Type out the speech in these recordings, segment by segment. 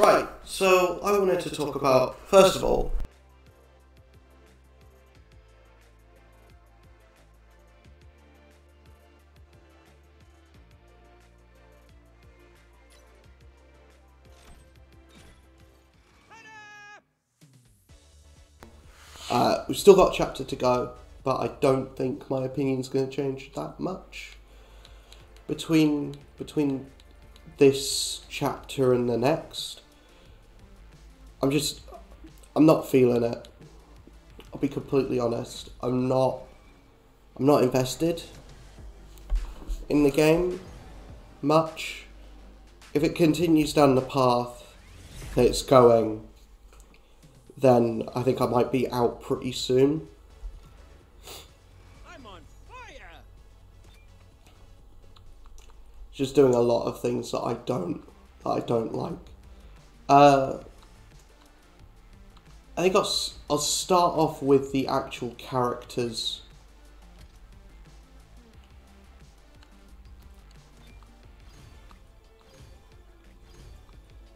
Right, so I wanted to talk about, first of all, we've still got a chapter to go, but I don't think my opinion's going to change that much between this chapter and the next. I'm not feeling it. I'll be completely honest. I'm not invested in the game much. If it continues down the path that it's going, then I think I might be out pretty soon. I'm on fire. Just doing a lot of things that I don't like. I think I'll start off with the actual characters.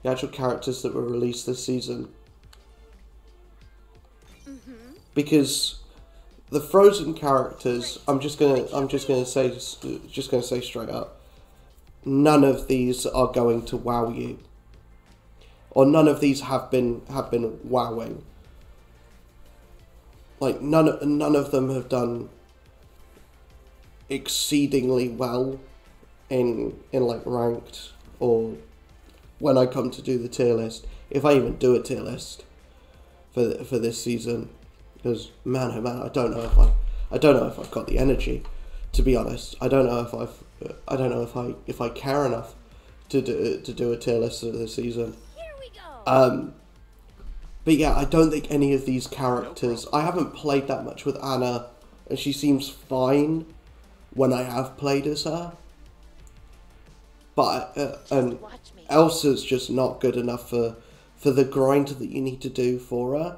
The actual characters that were released this season. Because the Frozen characters, I'm just gonna say straight up, none of these are going to wow you, or none of these have been wowing. Like none of them have done exceedingly well in like ranked, or when I come to do the tier list, if I even do a tier list for this season. Because man, oh man, I don't know if I've got the energy, to be honest. I don't know if I care enough to do a tier list of this season. Here we go. But yeah, I don't think any of these characters. I haven't played that much with Anna, and she seems fine when I have played as her. But and Elsa's just not good enough for the grind that you need to do for her.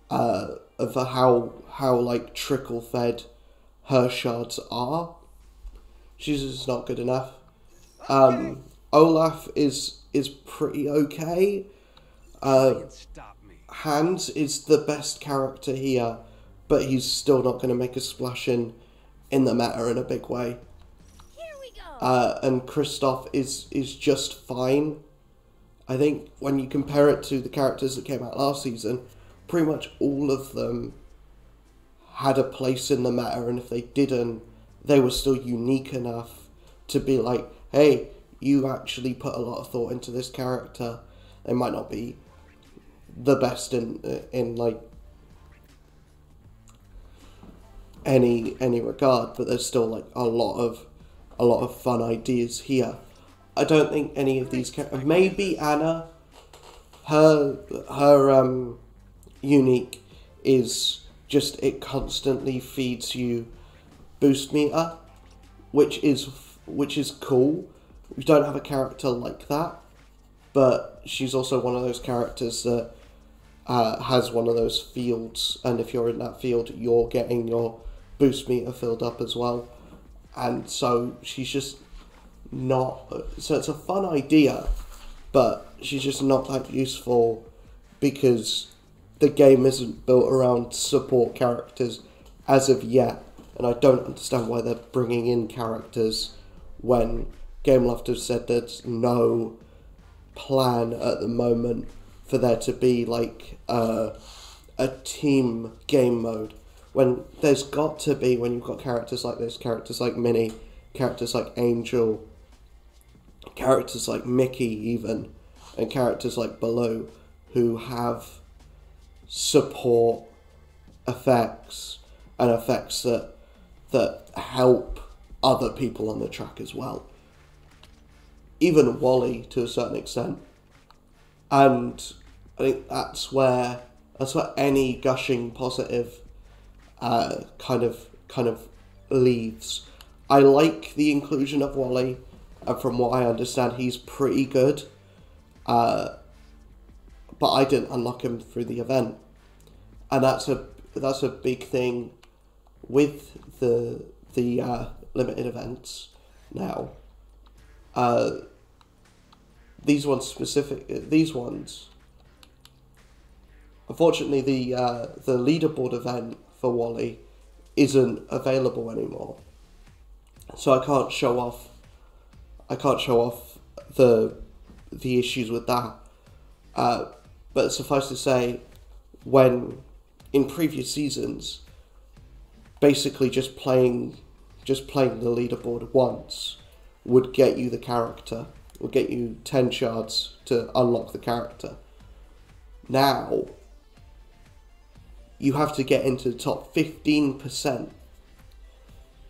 For how like trickle fed her shards are. She's just not good enough. Olaf is pretty okay. Hans is the best character here, but he's still not going to make a splash in the meta in a big way. Here we go. And Kristoff is just fine. I think when you compare it to the characters that came out last season, pretty much all of them had a place in the meta, and if they didn't, they were still unique enough to be like, hey, you actually put a lot of thought into this character. They might not be the best in like any regard, but there's still like a lot of fun ideas here. I don't think any of these characters, maybe Anna, her unique is just it constantly feeds you boost meter, which is cool. We don't have a character like that, but she's also one of those characters that has one of those fields, and if you're in that field, you're getting your boost meter filled up as well. And so she's just not. So it's a fun idea, but she's just not that useful because the game isn't built around support characters as of yet, and I don't understand why they're bringing in characters when Gameloft have said there's no plan at the moment for there to be like a team game mode, when there's got to be, when you've got characters like this, characters like Minnie, characters like Angel, characters like Mickey even, and characters like Baloo, who have support effects and effects that help other people on the track as well. Even Wally to a certain extent. And I think that's where any gushing positive kind of leaves. I like the inclusion of Wally, and from what I understand, he's pretty good. But I didn't unlock him through the event, and that's a big thing with the limited events now. these ones, unfortunately, the leaderboard event for Wally isn't available anymore, so I can't show off the issues with that. But suffice to say, when in previous seasons, basically just playing the leaderboard once would get you the character, would get you 10 shards to unlock the character. Now, you have to get into the top 15%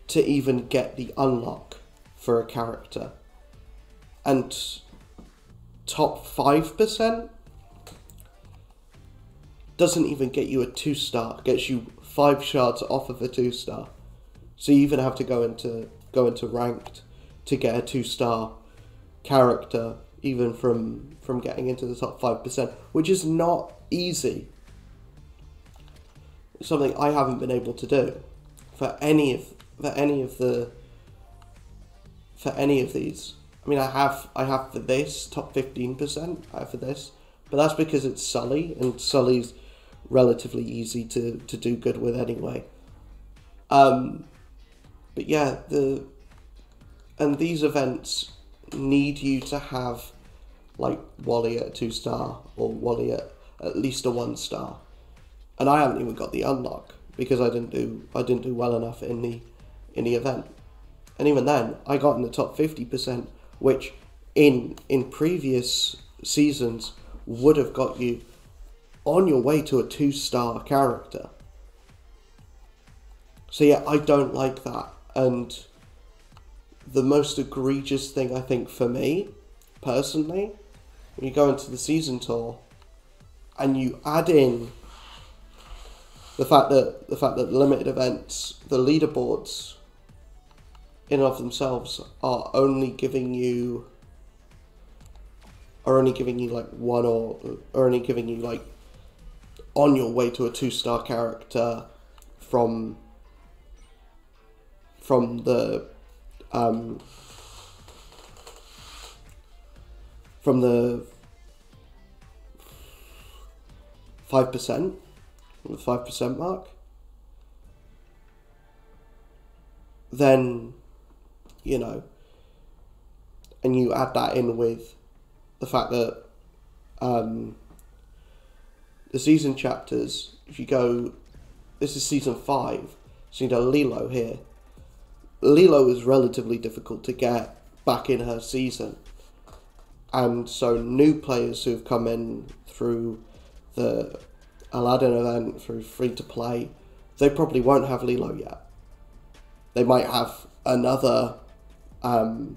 to even get the unlock for a character. And top 5% doesn't even get you a 2-star, gets you 5 shards off of a 2-star. So you even have to go into ranked to get a 2-star character, even from getting into the top 5%, which is not easy. It's something I haven't been able to do for any of these. I mean, I have for this top 15%. I have for this, but that's because it's Sully, and Sully's relatively easy to do good with anyway. But yeah, these events need you to have like Wally at a 2-star or Wally at least a 1-star, and I haven't even got the unlock because I didn't do well enough in the event. And even then, I got in the top 50%, which in previous seasons would have got you on your way to a 2-star character. So yeah, I don't like that. And the most egregious thing, I think, for me, personally, when you go into the season tour and you add in the fact that the limited events, the leaderboards in and of themselves are only giving you like one or only giving you like on your way to a 2-star character from the 5%, the 5% mark, then, you know, and you add that in with the fact that the season chapters, if you go, this is season 5, so you know Lilo here. Lilo is relatively difficult to get back in her season, and so new players who've come in through the Aladdin event, through free to play, they probably won't have Lilo yet. They might have another Lilo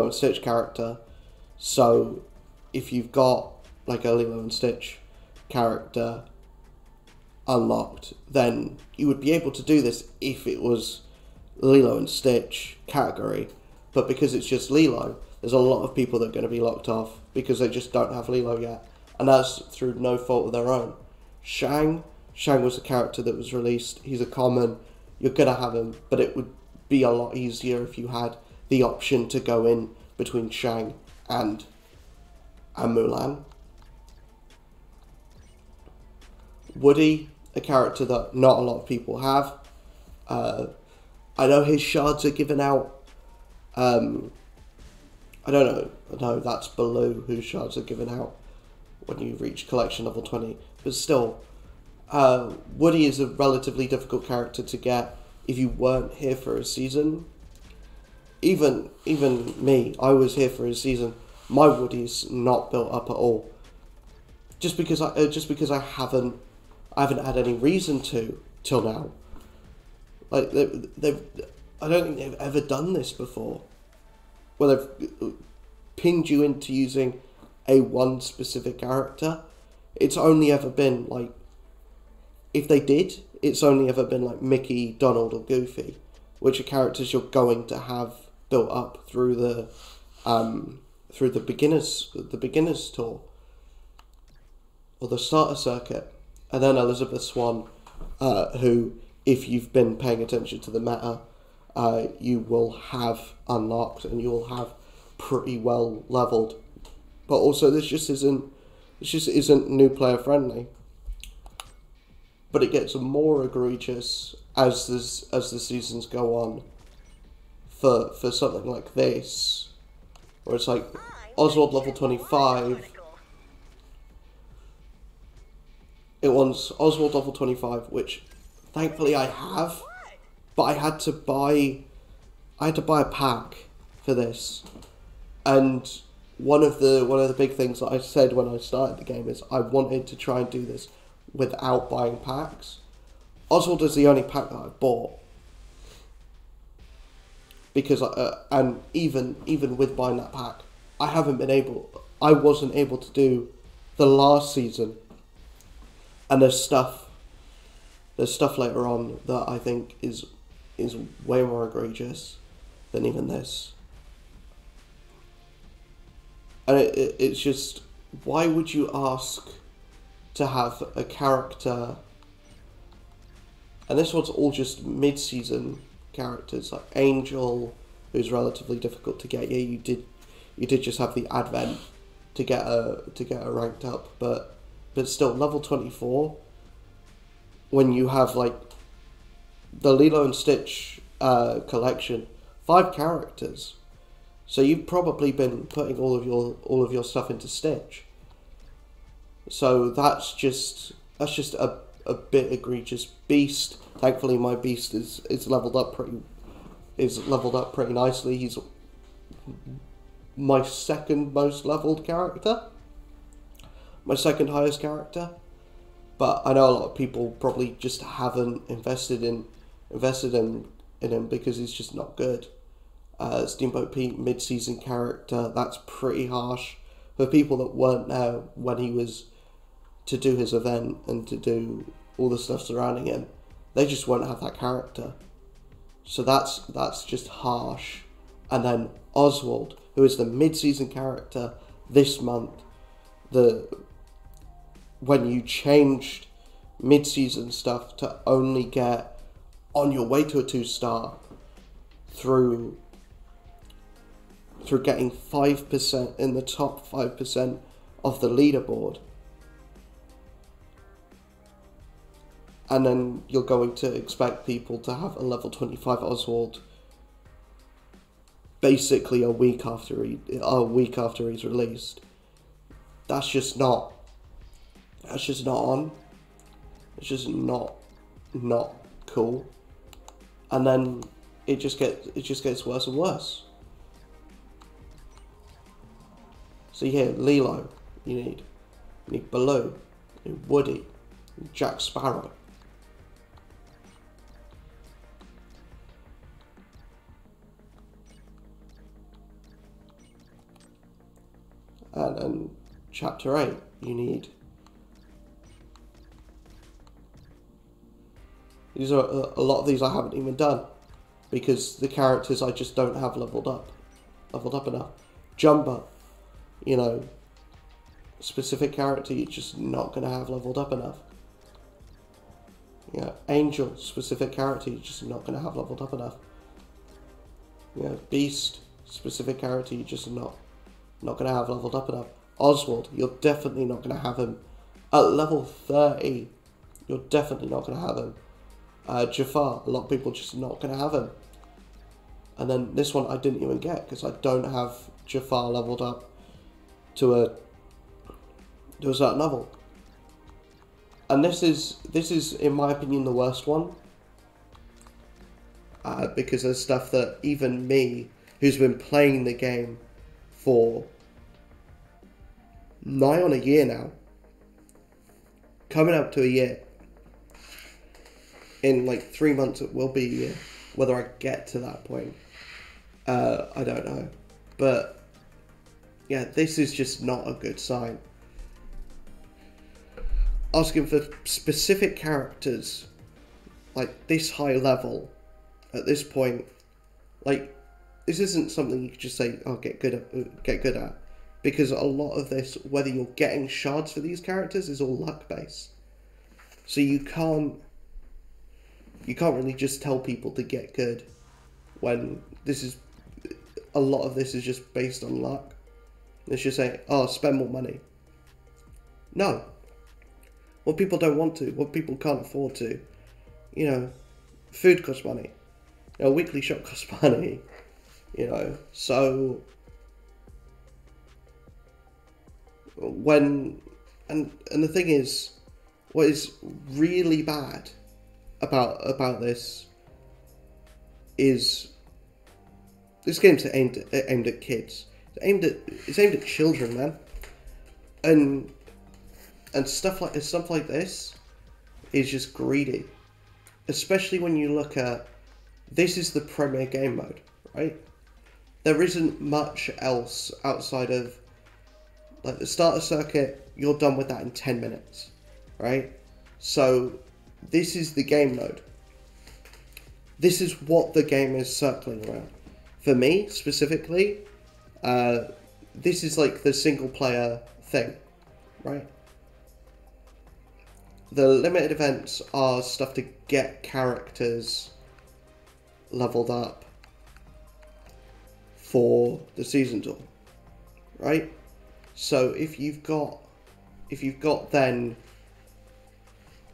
and Stitch character. So if you've got like a Lilo and Stitch character unlocked, then you would be able to do this if it was Lilo and Stitch category. But because it's just Lilo, there's a lot of people that are going to be locked off because they just don't have Lilo yet. And that's through no fault of their own. Shang was a character that was released. He's a common. You're going to have him, but it would be a lot easier if you had the option to go in between Shang and Mulan. Woody, a character that not a lot of people have. I know his shards are given out. I don't know. No, that's Baloo whose shards are given out when you reach collection level 20. But still, Woody is a relatively difficult character to get if you weren't here for a season. Even me, I was here for a season. My Woody's not built up at all. Just because I haven't had any reason to till now. Like I don't think they've ever done this before, where they've pinned you into using a one specific character. It's only ever been like, if they did, it's only ever been like Mickey, Donald, or Goofy, which are characters you're going to have built up through the beginners tour or the starter circuit. And then Elizabeth Swann, who, if you've been paying attention to the meta, you will have unlocked, and you will have pretty well leveled. But also this just isn't new player friendly. But it gets more egregious as the seasons go on for something like this. Where it's like Oswald level 25. It wants Oswald level 25, which thankfully I have, but I had to buy a pack for this. And one of the big things that I said when I started the game is I wanted to try and do this without buying packs. Oswald is the only pack that I bought. Because and even with buying that pack, I wasn't able to do the last season. And there's stuff later on that I think is way more egregious than even this. And it's just, why would you ask to have a character, and this one's all just mid-season characters, like Angel, who's relatively difficult to get. Yeah, you did just have the advent to get her ranked up, but still, level 24, when you have like the Lilo and Stitch collection, 5 characters, so you've probably been putting all of your stuff into Stitch. So that's just a bit egregious. Beast, thankfully my Beast is leveled up pretty nicely. He's my second most leveled character. My second highest character, but I know a lot of people probably just haven't invested in him because he's just not good. Steamboat Pete, mid-season character, that's pretty harsh for people that weren't there when he was to do his event and to do all the stuff surrounding him. They just won't have that character, so that's just harsh. And then Oswald, who is the mid-season character this month, when you changed mid-season stuff to only get on your way to a 2-star through getting 5% in the top 5% of the leaderboard, and then you're going to expect people to have a level 25 Oswald basically a week after he's released. That's just not on. It's just not cool. And then it just gets worse and worse. So yeah, Lilo, you need Baloo, you need Woody, you need Jack Sparrow. And Chapter 8, you need... These are a lot of these I haven't even done because the characters I just don't have leveled up enough. Jumbo, specific character you're just not gonna have leveled up enough. Yeah, Angel, specific character you're just not gonna have leveled up enough. Yeah, Beast, specific character you're just not gonna have leveled up enough. Oswald, you're definitely not gonna have him at level 30. You're definitely not gonna have him. Jafar, a lot of people just not going to have him. And then this one I didn't even get because I don't have Jafar leveled up to a certain level. And this is in my opinion the worst one. Because there's stuff that even me, who's been playing the game for nigh on a year now, coming up to a year, in like 3 months it will be a year. Whether I get to that point, I don't know. But yeah, this is just not a good sign. Asking for specific characters like this high level at this point, like this isn't something you could just say, oh, get good at, because a lot of this, whether you're getting shards for these characters, is all luck based. So you can't really just tell people to get good when this is a lot of this is just based on luck. It's just saying, oh, spend more money. No. What people don't want to, what people can't afford to. You know, food costs money. You know, a weekly shop costs money. You know, so when and the thing is, what is really bad about this is this game's aimed at kids. It's aimed at children, man. And stuff like this is just greedy. Especially when you look at, this is the premier game mode, right? There isn't much else outside of, like, the starter circuit. You're done with that in 10 minutes, right? So this is the game mode. This is what the game is circling around. For me, specifically, this is like the single player thing, right? The limited events are stuff to get characters leveled up for the season tour, right? So if you've got then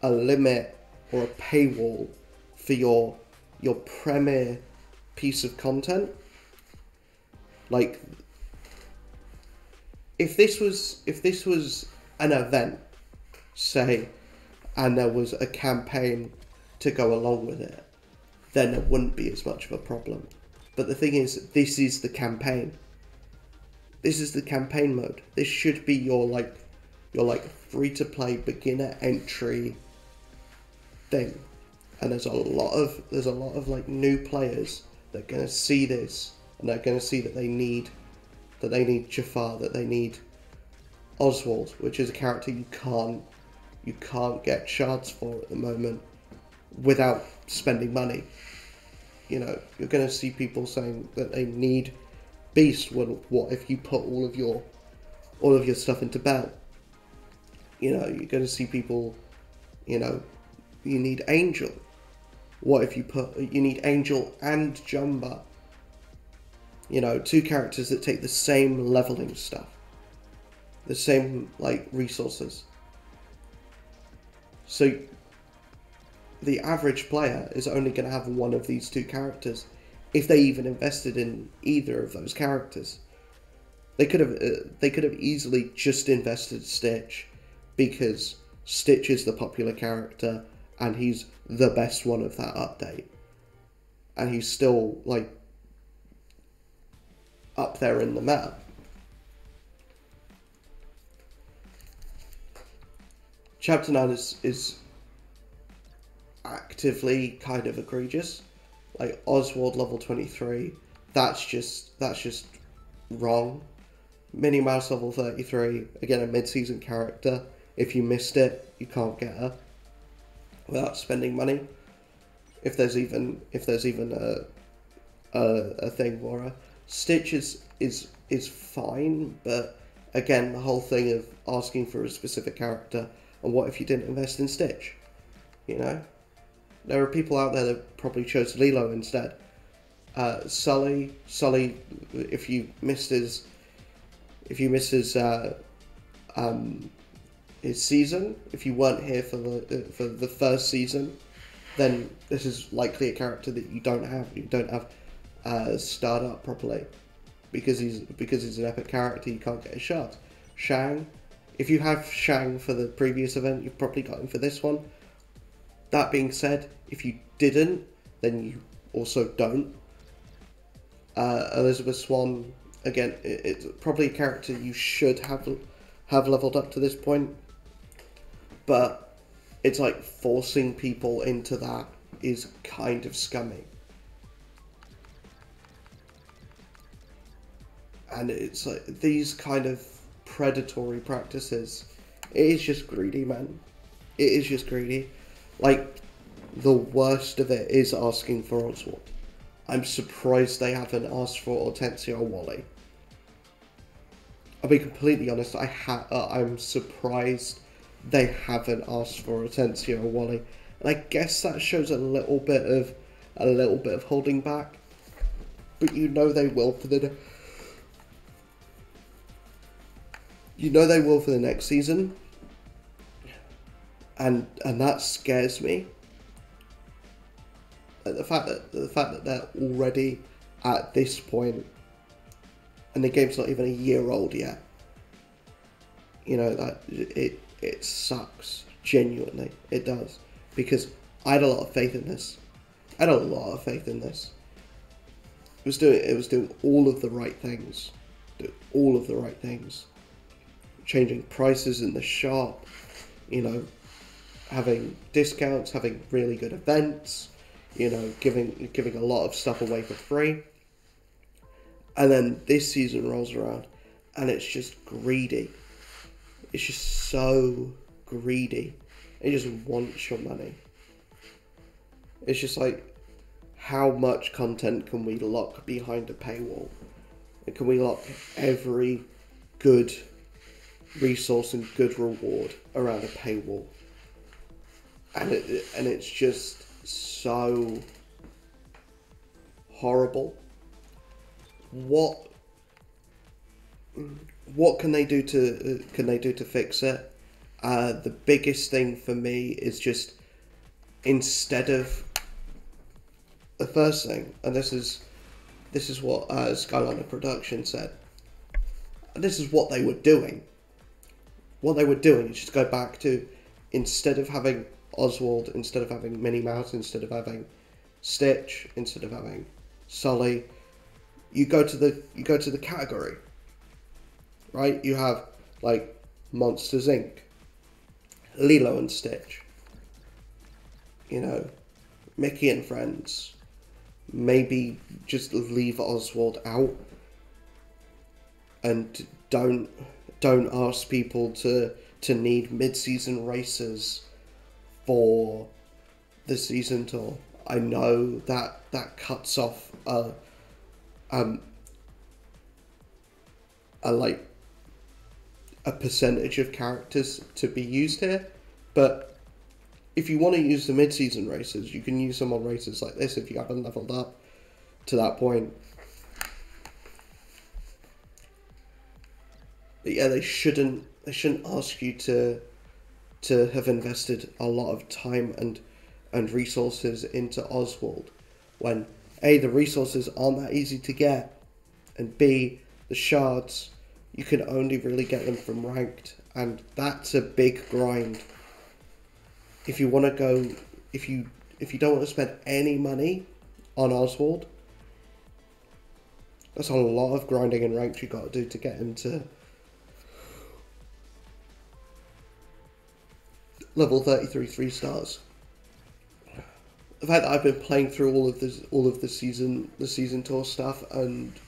a limit or a paywall for your premier piece of content, like if this was an event, say, and there was a campaign to go along with it, then it wouldn't be as much of a problem. But the thing is, this is the campaign. This is the campaign mode. This should be your free to play beginner entry thing. And there's a lot of like new players that are gonna see this, and they're gonna see that they need Jafar, that they need Oswald, which is a character you can't get shards for at the moment without spending money. You know, you're going to see people saying that they need Beast. Well, what if you put all of your stuff into Bell? You know, you're going to see people, you know, you need Angel. What if you need Angel and Jumba? You know, two characters that take the same leveling stuff, the same like resources. So the average player is only going to have one of these two characters, if they even invested in either of those characters. They could have easily just invested Stitch, because Stitch is the popular character and he's the best one of that update, and he's still like up there in the meta. Chapter 9 is actively kind of egregious. Like Oswald level 23, that's just wrong. Minnie Mouse level 33, again a mid-season character. If you missed it, you can't get her without spending money. If there's even a thing for her. Stitch is fine, but again, the whole thing of asking for a specific character, and what if you didn't invest in Stitch? You know? There are people out there that probably chose Lilo instead. Sully, if you missed his season, if you weren't here for the first season, then this is likely a character that you don't have start up properly, because he's an epic character. You can't get a shot. Shang, if you have Shang for the previous event, you've probably got him for this one. That being said, if you didn't, then you also don't. Elizabeth Swan, again, it's probably a character you should have leveled up to this point, but it's like forcing people into that is kind of scummy. And it's like these kind of predatory practices, it is just greedy, man. It is just greedy. Like, the worst of it is asking for Oswald. I'm surprised they haven't asked for Hortensia or Wally. I'll be completely honest, I'm surprised they haven't asked for Hortensia or Wally. And I guess that shows a little bit of holding back. but you know they will for the next season, and that scares me. The fact that they're already at this point, and the game's not even a year old yet. That it sucks. Genuinely, it does, because I had a lot of faith in this. It was doing all of the right things, changing prices in the shop, having discounts, having really good events, giving a lot of stuff away for free. And then this season rolls around, and it's just greedy. It's just so greedy. It just wants your money. It's just like, how much content can we lock behind a paywall? And can we lock every good resource and good reward around a paywall? And it's just so horrible. What can they do to fix it? The biggest thing for me is just, instead of the first thing, and this is what Skyliner Production said. And this is what they were doing. What they were doing is just go back to, instead of having Oswald, instead of having Minnie Mouse, instead of having Stitch, instead of having Sully, you go to the category. Right? You have like Monsters Inc., Lilo and Stitch, Mickey and Friends. Maybe just leave Oswald out, and don't ask people to need mid-season races for the season tour. I know that cuts off a percentage of characters to be used here, but if you want to use the mid-season races, you can use them on races like this if you haven't leveled up to that point. But yeah, they shouldn't ask you to have invested a lot of time and resources into Oswald, when A, the resources aren't that easy to get, and B, the shards, you can only really get them from ranked, and that's a big grind. If you want to go, if you don't want to spend any money on Oswald, that's a lot of grinding and ranked you got to do to get him to level 33 3-stars. The fact that I've been playing through all of the season tour stuff, and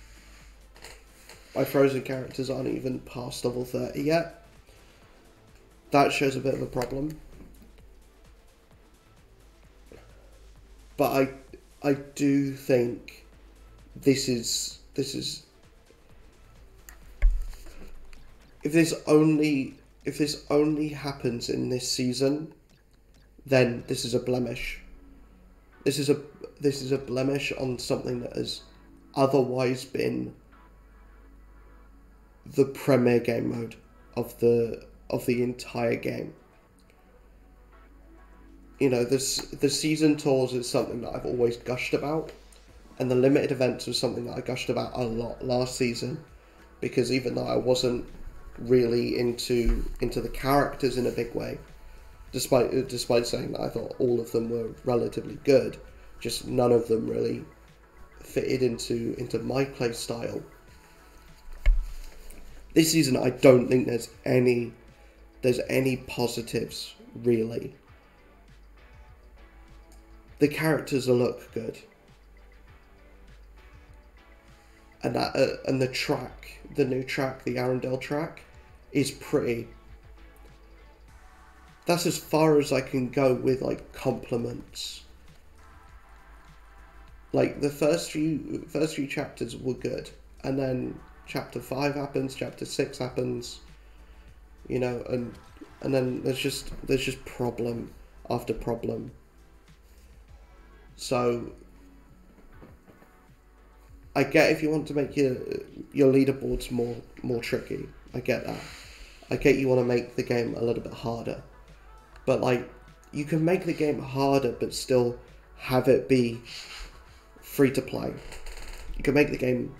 my frozen characters aren't even past level 30 yet, that shows a bit of a problem. But I do think this is if this only happens in this season, then this is a blemish. This is a blemish on something that has otherwise been the premier game mode of the entire game. The season tours is something that I've always gushed about, and the limited events was something that I gushed about a lot last season, because even though I wasn't really into the characters in a big way, despite saying that I thought all of them were relatively good, just none of them really fitted into my play style. This season, I don't think there's any positives really. The characters look good, and the track, the new track, the Arendelle track, is pretty. That's as far as I can go with like compliments. Like the first few chapters were good, and then chapter 5 happens, chapter 6 happens, and then there's just problem after problem. So I get if you want to make your leaderboards more tricky. I get that. I get you want to make the game a little bit harder. But like, you can make the game harder but still have it be free to play. You can make the game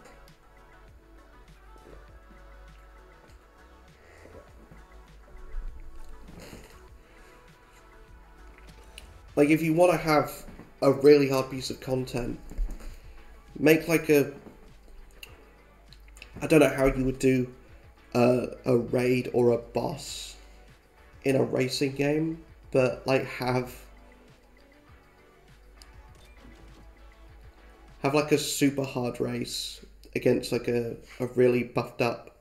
like, if you want to have a really hard piece of content, make like I don't know how you would do a raid or a boss in a racing game, but like have like a super hard race against like a really buffed up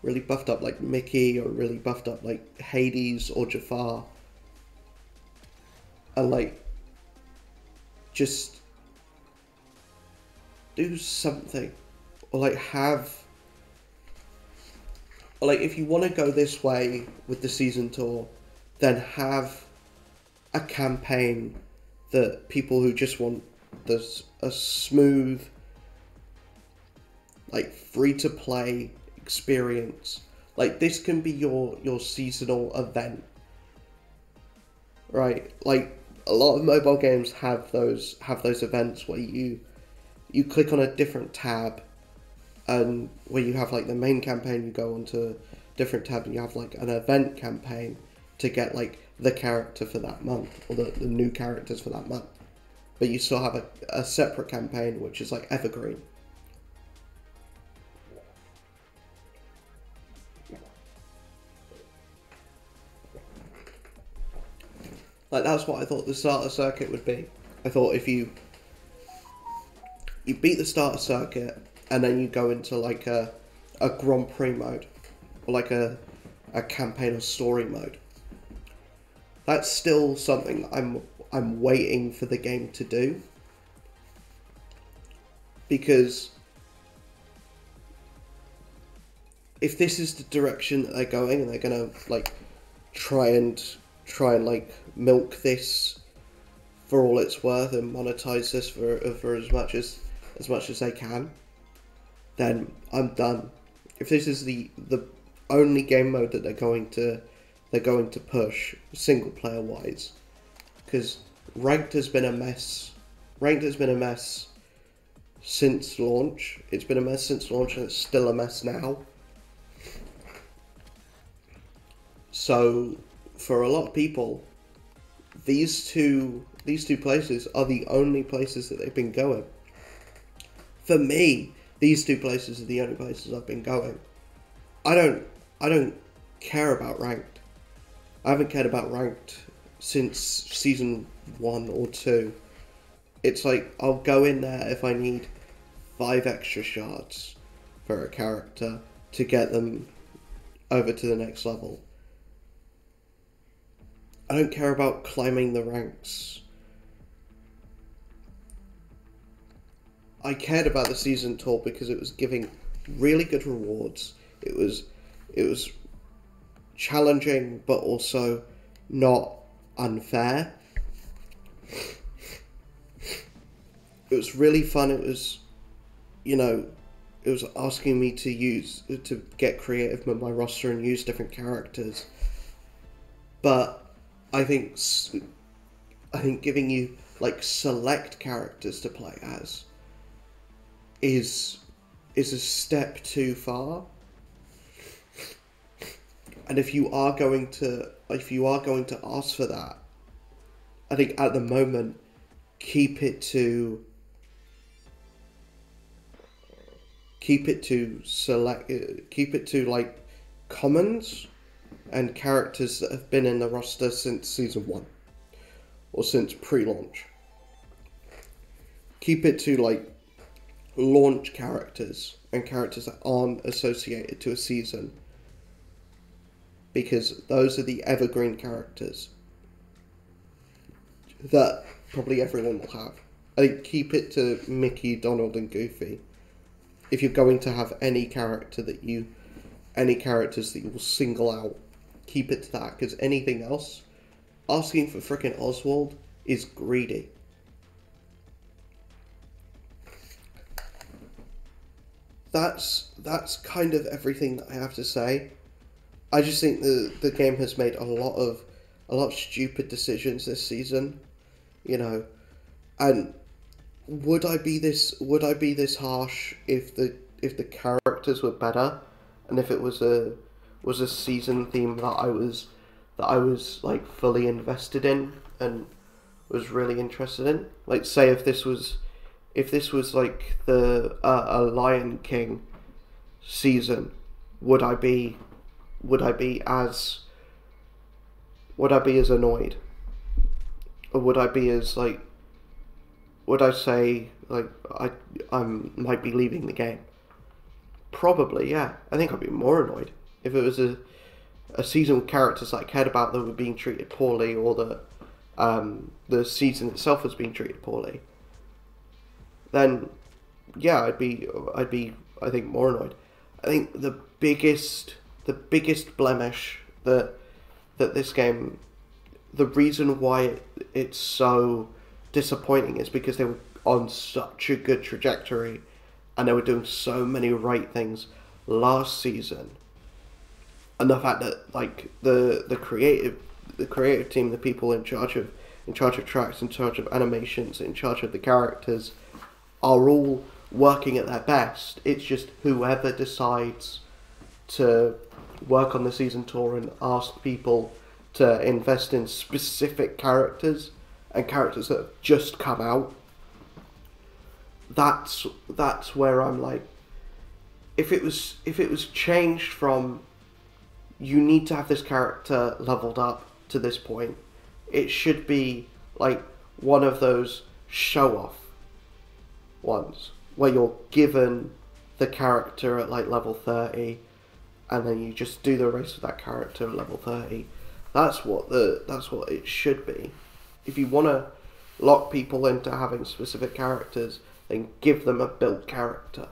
like Mickey, or really buffed up like Hades or Jafar, and like just do something, or like if you want to go this way with the season tour, then have a campaign that people who just want a smooth, like free to play experience. Like, this can be your seasonal event, right? Like, a lot of mobile games have those events where you click on a different tab, and where you have like the main campaign, you go onto a different tab and you have like an event campaign to get like the character for that month, or the new characters for that month. But you still have a separate campaign which is like evergreen. Like, that's what I thought the starter circuit would be. I thought if you beat the starter circuit and then you go into like a Grand Prix mode, or like a campaign or story mode. That's still something I'm waiting for the game to do, because if this is the direction that they're going, and they're gonna like try and like milk this for all it's worth and monetize this for as much as they can, then I'm done. If this is the only game mode that they're going to push single player wise, because ranked has been a mess. Ranked has been a mess since launch. It's been a mess since launch, and it's still a mess now. So for a lot of people, these two places are the only places that they've been going. For me, these two places are the only places I've been going. I don't care about ranked. I haven't cared about ranked since season 1 or 2. It's like, I'll go in there if I need 5 extra shards for a character to get them over to the next level. I don't care about climbing the ranks. I cared about the season tour because it was giving really good rewards. It was challenging, but also not unfair. It was really fun. It was, it was asking me to get creative with my roster and use different characters. But I think giving you like select characters to play as is a step too far. And if you are going to ask for that, I think at the moment, keep it to like commons and characters that have been in the roster since season 1 or since pre-launch. Keep it to like launch characters and characters that aren't associated to a season, because those are the evergreen characters that probably everyone will have. I think keep it to Mickey, Donald and Goofy. If you're going to have any characters that you will single out, keep it to that, because anything else, asking for frickin' Oswald is greedy. that's kind of everything that I have to say. I just think the game has made a lot of stupid decisions this season, you know. And would I be this harsh if the characters were better, and if it was a season theme that I was like fully invested in and was really interested in? Like, say if this was like the a Lion King season, would I be as annoyed, or would I be as like, would I say like I might be leaving the game? Probably, yeah. I think I'd be more annoyed if it was a season with characters that I cared about that were being treated poorly, or the season itself was being treated poorly. Then, yeah, I'd be I think more annoyed. I think the biggest blemish that this game, the reason why it's so disappointing is because they were on such a good trajectory, and they were doing so many right things last season, and the fact that like the creative team, the people in charge of tracks, in charge of animations, in charge of the characters, are all working at their best. It's just whoever decides to work on the season tour and ask people to invest in specific characters and characters that have just come out. That's where I'm like, if it was changed from, you need to have this character leveled up to this point, it should be like one of those show off ones where you're given the character at like level 30, and then you just do the race with that character at level 30. That's what it should be. If you want to lock people into having specific characters, then give them a built character.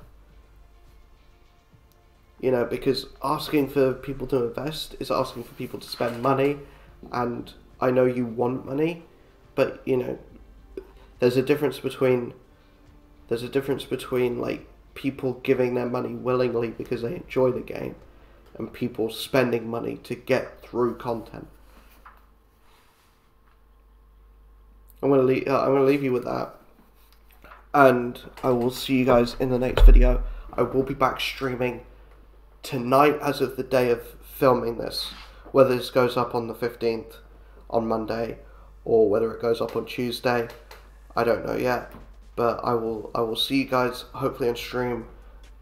You know, because asking for people to invest is asking for people to spend money, and I know you want money, but you know, there's a difference between like people giving their money willingly because they enjoy the game, and people spending money to get through content. I'm gonna leave you with that, and I will see you guys in the next video. I will be back streaming tonight as of the day of filming this. Whether this goes up on the 15th on Monday, or whether it goes up on Tuesday, I don't know yet. But I will see you guys hopefully on stream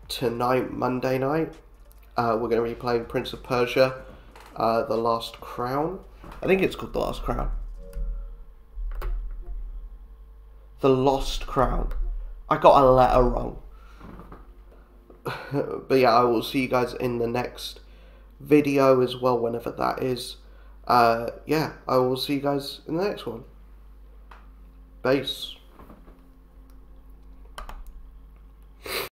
tonight, Monday night. We're going to be playing Prince of Persia, The Last Crown. I think it's called The Last Crown. The Lost Crown. I got a letter wrong. But yeah, I will see you guys in the next video as well, whenever that is. Yeah, I will see you guys in the next one. Peace.